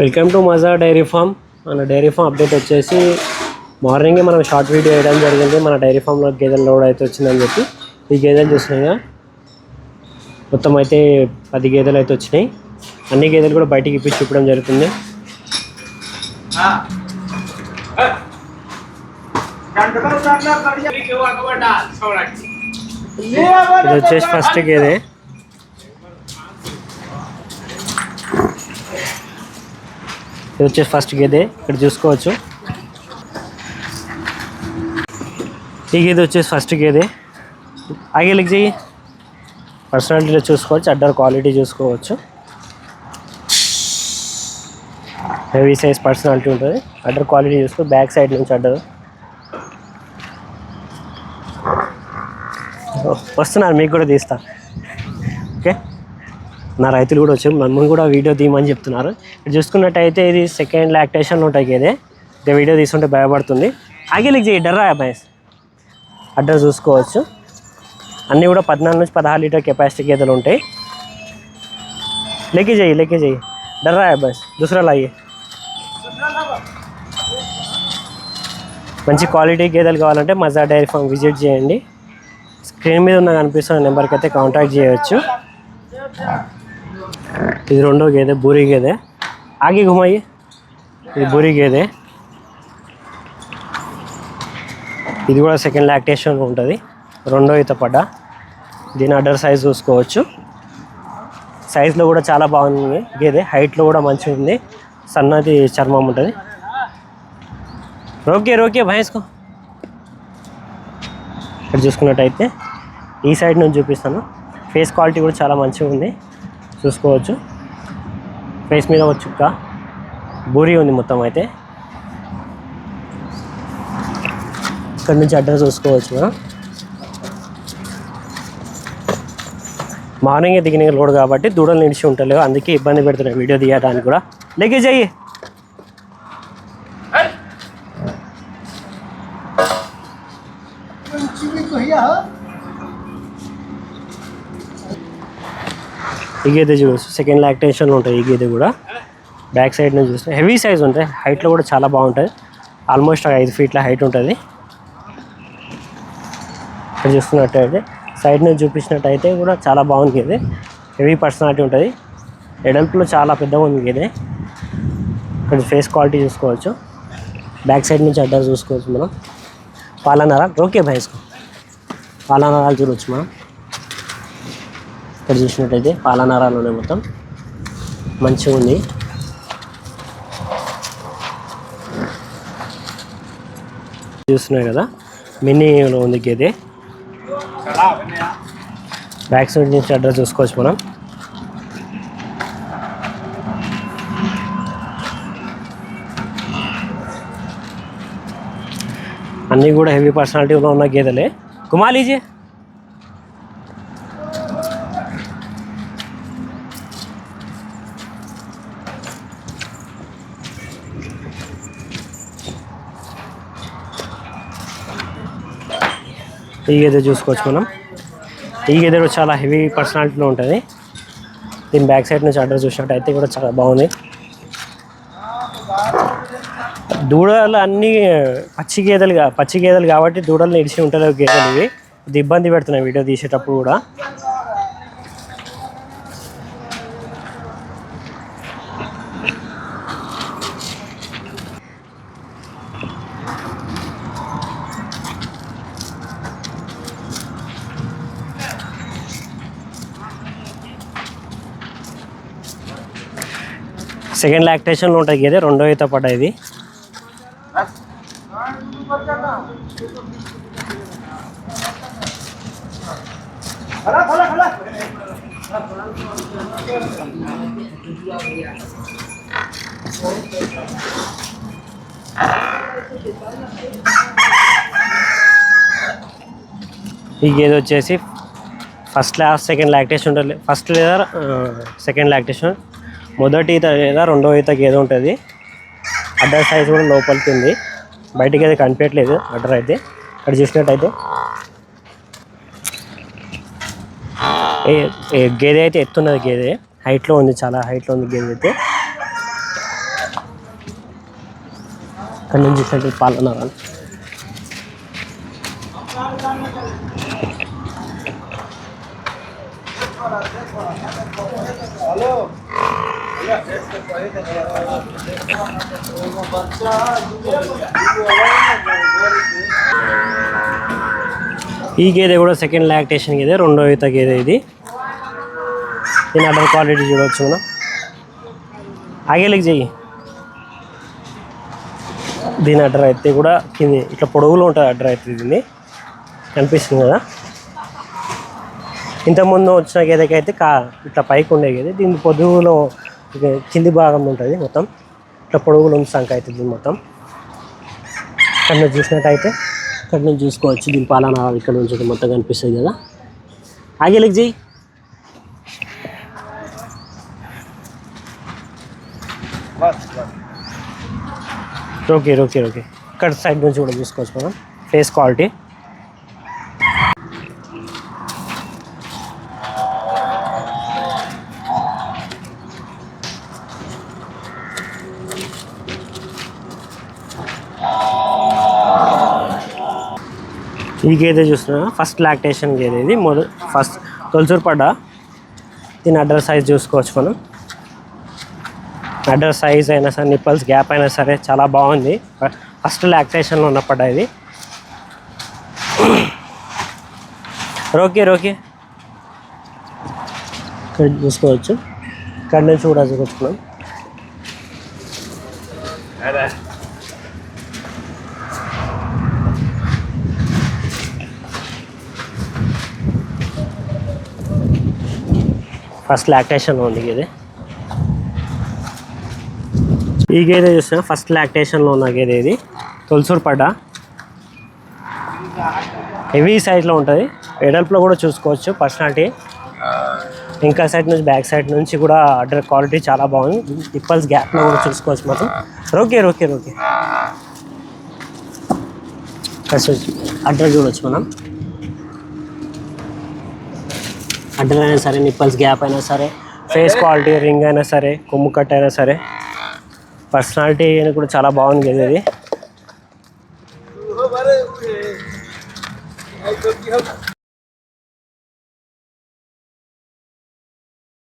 Welcome to మజా dairy farm. మన dairy farm update వచ్చేసి మార్నింగే మనం షార్ట్ వీడియో వేయడం జరిగింది. మన డైరీ ఫామ్లో గేదెల లోడ్ అయితే వచ్చిందని చెప్పి ఈ గేదెలు చూసినాయిగా మొత్తం అయితే 10 గేదెలు అయితే వచ్చినాయి. అన్ని గేదెలు కూడా బయటికి ఇప్పించి చూపడం జరుగుతుంది. ఇది వచ్చేసి ఫస్ట్ గేదె. ఇది వచ్చేసి ఫస్ట్ గేదె, ఇక్కడ చూసుకోవచ్చు. ఈ గేదె వచ్చేసి ఫస్ట్ గేదె. ఆగేలికి చెయ్యి. పర్సనాలిటీలో చూసుకోవచ్చు, అడ్డర్ క్వాలిటీ చూసుకోవచ్చు. హెవీ సైజ్ పర్సనాలిటీ ఉంటుంది. అడ్డర్ క్వాలిటీ చూసుకో. బ్యాక్ సైడ్ నుంచి అడ్డర్ వస్తున్నారు, మీకు కూడా తీస్తా. ఓకే, నా రైతులు కూడా వచ్చి మమ్మల్ని కూడా వీడియో తీయమని చెప్తున్నారు. ఇక్కడ చూసుకున్నట్టయితే ఇది సెకండ్ లాక్టేషన్ ఉంటాయి గేదె. ఇక వీడియో తీసుకుంటే భయపడుతుంది. ఆగేలికి చెయ్యి. డర్రా అబ్బాయి అడ్రస్ చూసుకోవచ్చు. అన్నీ కూడా 14 నుంచి 16 లీటర్ కెపాసిటీ గేదెలు ఉంటాయి. లేకే చెయ్యి. డర్రా అబ్బాయి దూసరా లాగే. మంచి క్వాలిటీ గేదెలు కావాలంటే మజా డైరీ ఫామ్ విజిట్ చేయండి. స్క్రీన్ మీద ఉన్న కనిపిస్తున్న నెంబర్కి అయితే కాంటాక్ట్ చేయవచ్చు. ఇది రెండో గేదె, బూరి గేదె. ఆగి గుమాయి. ఇది బూరి గేదె. ఇది కూడా సెకండ్ లాక్టేషన్ ఉంటుంది. రెండో ఈత పడ్డ. దీని అడ్డర్ సైజ్ చూసుకోవచ్చు. సైజులో కూడా చాలా బాగుంది గేదె. హైట్లో కూడా మంచిగా ఉంది. సన్నది చర్మం ఉంటుంది. రోకే భయస్కో. ఇక్కడ చూసుకున్నట్టయితే ఈ సైడ్ నుంచి చూపిస్తాను. ఫేస్ క్వాలిటీ కూడా చాలా మంచిగా ఉంది, చూసుకోవచ్చు. ఫేస్ మీద ఒక చుక్క బూరి ఉంది మొత్తం అయితే. ఇక్కడ నుంచి అడ్రస్ చూసుకోవచ్చు మనం. మార్నింగే దిగిన లోడ్ కాబట్టి దూడలు నిలిచి ఉంటలేవు, అందుకే ఇబ్బంది పెడుతున్నాయి వీడియో తీయడానికి కూడా. లేకే చెయ్యి. ఈ గేదె చూడవచ్చు, సెకండ్ లాక్టేషన్లో ఉంటుంది ఈ గేదె కూడా. బ్యాక్ సైడ్ నుంచి చూస్తే హెవీ సైజ్ ఉంటాయి. హైట్లో కూడా చాలా బాగుంటుంది. ఆల్మోస్ట్ 5 ఫీట్ల హైట్ ఉంటుంది. ఇక్కడ చూసుకున్నట్టయితే సైడ్ నుంచి చూపించినట్టయితే కూడా చాలా బాగుంది గేదె. హెవీ పర్సనాలిటీ ఉంటుంది. ఎడల్పులో చాలా పెద్దగా ఉంది గేదె. ఇక్కడ ఫేస్ క్వాలిటీ చూసుకోవచ్చు. బ్యాక్ సైడ్ నుంచి అడ్డర్ చూసుకోవచ్చు మనం. పాలనరాలు ఓకే భయస్కో. పాలనరాలు చూడవచ్చు మనం. ఇక్కడ చూసినట్టయితే పాలనరాలు ఉన్నాయి మొత్తం. మంచిగా ఉంది. చూస్తున్నాయి కదా, మినీలో ఉంది గేదె. బ్యాక్ సైడ్ నుంచి అడ్రస్ చూసుకోవచ్చు మనం. అన్నీ కూడా హెవీ పర్సనాలిటీలో ఉన్న గేదెలే. కుమాలీజీ. ఈ గేదె చూసుకోవచ్చు మనం. ఈ గేదె కూడా చాలా హెవీ పర్సనాలిటీలో ఉంటుంది. దీని బ్యాక్ సైడ్ నుంచి అడ్రస్ చూసినట్టయితే కూడా చాలా బాగుంది. దూడలు అన్నీ పచ్చి గేదెలు కాబట్టి దూడలు ఇడిచి ఉంటలేవు గేదెలు. ఇవి ఇది ఇబ్బంది పెడుతున్నాయి వీడియో తీసేటప్పుడు కూడా. సెకండ్ లాక్టేషన్లో ఉంటుంది గేదె. రెండో ఈత పడ్డ ఇది. ఈ గేదె వచ్చేసి సెకండ్ లాక్టేషన్ ఉంటుంది. ఫస్ట్ లేదా సెకండ్ లాక్టేషన్, మొదటి ఈత లేదా రెండో ఈత గేదె ఉంటుంది. అడ్డర్ సైజ్ కూడా లోపలికి ఉంది, బయటికి అయితే కనిపించట్లేదు అడ్డర్ అయితే. ఇక్కడ చూసినట్టయితే గేదె అయితే ఎత్తున్నది. గేదె హైట్లో ఉంది, చాలా హైట్లో ఉంది గేదె అయితే. ఇక్కడ నుంచి ఇట్లాంటి పాలన ఈ గేదె కూడా సెకండ్ లాక్టేషన్ గేదె, రెండో ఈత గేదె ఇది. దీని అడ్డర్ క్వాలిటీ చూడవచ్చు మనం. ఆగేలికి చెయ్యి. దీని అడ్డర్ అయితే కూడా కింది ఇట్లా పొడవులో ఉంటుంది అడ్డర్ అయితే. దీన్ని కనిపిస్తుంది కదా. ఇంతకుముందు వచ్చిన గేదెకైతే ఇట్లా పైకి ఉండే గేదె, దీని పొదువులో కింది భాగం ఉంటుంది మొత్తం. ఇట్లా పొడవులో ఉంది సంఖ అవుతుంది మొత్తం. ఇక్కడ నుంచి చూసినట్టయితే ఇక్కడ నుంచి చూసుకోవచ్చు. దీని పాలన ఇక్కడ నుంచి మొత్తం కనిపిస్తుంది కదా. ఆగేలికి చెయ్యి. Okay okay okay. ఇక్కడ సైడ్ నుంచి కూడా చూసుకోవచ్చు మనం ఫేస్ క్వాలిటీ. ఈ గేదె చూస్తున్నా ఫస్ట్ లాక్టేషన్ గేదె ఇది. ఫస్ట్ తొలసూరు పడ్డ. దీని అడ్డర్ సైజ్ చూసుకోవచ్చు మనం. అడ్డర్ సైజ్ అయినా సరే, నిప్పల్స్ గ్యాప్ అయినా సరే చాలా బాగుంది. ఫస్ట్ లాక్టేషన్లో ఉన్న పడ్డ ఇది. రోకే రోకే. ఇక్కడ చూసుకోవచ్చు. ఇక్కడ నుంచి కూడా చూసుకున్నాం. ఫస్ట్ లాక్టేషన్లో ఉంది గేదె. ఈ గేదె చూసిన ఫస్ట్ లాక్టేషన్లో ఉన్న గేదె ఇది. తొలసూరు పడ్డ. హెవీ సైజ్లో ఉంటుంది. ఎడల్పులో కూడా చూసుకోవచ్చు పర్సనాలిటీ. ఇంకా సైడ్ నుంచి బ్యాక్ సైడ్ నుంచి కూడా అడ్డర్ క్వాలిటీ చాలా బాగుంది. నిప్పల్స్ గ్యాప్లో కూడా చూసుకోవచ్చు మనం. రోకే రోకే రోకే. అడ్డర్ చూడవచ్చు మనం. అడ్డర్ అయినా సరే, నిప్పల్స్ గ్యాప్ అయినా సరే, ఫేస్ క్వాలిటీ, రింగ్ అయినా సరే, కొమ్ము కట్ అయినా సరే, పర్సనాలిటీ అని కూడా చాలా బాగుంది కదా ఇది.